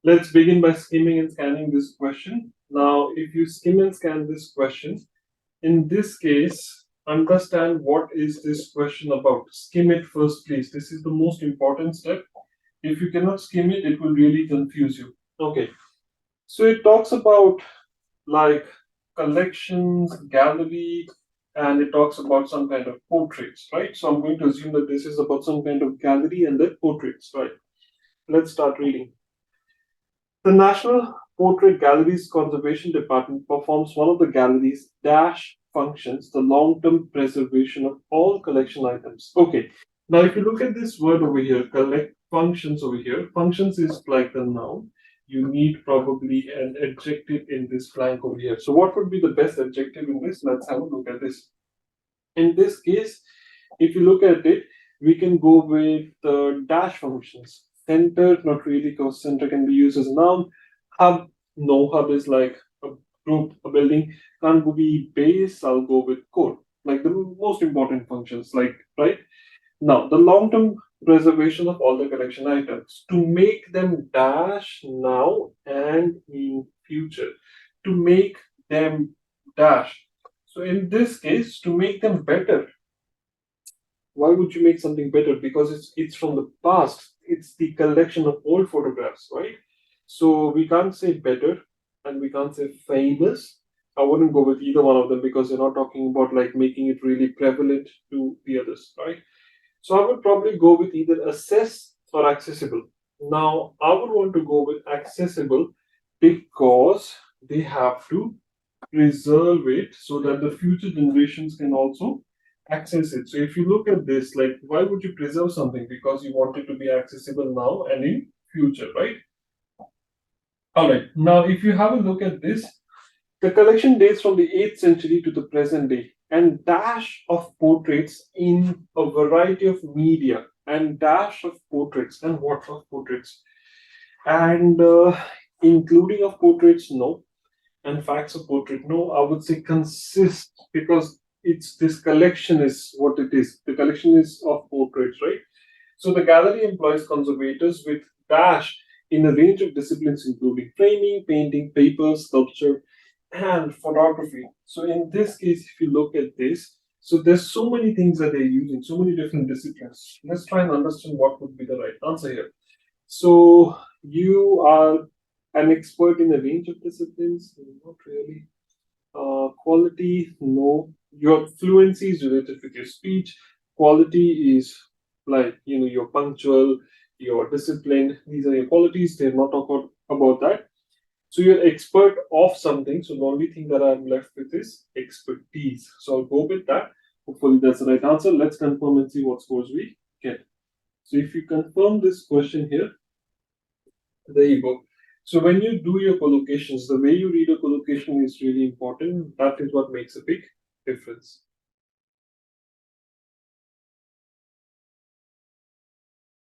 Let's begin by skimming and scanning this question. Now, if you skim and scan this question, in this case, understand what is this question about. Skim it first, please. This is the most important step. If you cannot skim it, it will really confuse you. Okay. So it talks about like collections, gallery, and it talks about some kind of portraits, right? So I'm going to assume that this is about some kind of gallery and then portraits, right? Let's start reading. The National Portrait Galleries Conservation Department performs one of the gallery's dash functions, the long-term preservation of all collection items. Okay, now if you look at this word over here, collect functions over here, functions is like the noun. You need probably an adjective in this blank over here. So what would be the best adjective in this? Let's have a look at this. In this case, if you look at it, we can go with the dash functions. Center, not really, because center can be used as a noun. Hub, no, hub is like a group, a building. Can't be base, I'll go with core. Like the most important functions, like, right? Now, the long-term preservation of all the collection items to make them dash now and in future. To make them dash. So in this case, to make them better, why would you make something better? Because it's from the past. It's the collection of old photographs, right? So we can't say better and we can't say famous. I wouldn't go with either one of them because you're not talking about like making it really prevalent to the others, right? So I would probably go with either assess or accessible. Now I would want to go with accessible because they have to preserve it so that the future generations can also access it. So if you look at this, like why would you preserve something? Because you want it to be accessible now and in future, right? All right. Now, if you have a look at this, the collection dates from the 8th century to the present day and dash of portraits in a variety of media and dash of portraits and what of portraits and including of portraits, no, and facts of portrait, no. I would say consist because it's this collection is what it is. The collection is of portraits, right? So the gallery employs conservators with dash in a range of disciplines including framing, painting, paper, sculpture, and photography. So in this case, if you look at this, so there's so many things that they're using, so many different disciplines. Let's try and understand what would be the right answer here. So you are an expert in a range of disciplines, not really. Quality, no. Your fluency is related with your speech. Quality is like you're punctual, you're disciplined. These are your qualities. They're not talking about that. So you're expert of something. So the only thing that I'm left with is expertise. So I'll go with that. Hopefully that's the right answer. Let's confirm and see what scores we get. So if you confirm this question here, there you go. So when you do your collocations, the way you read a collocation is really important. That is what makes a big difference.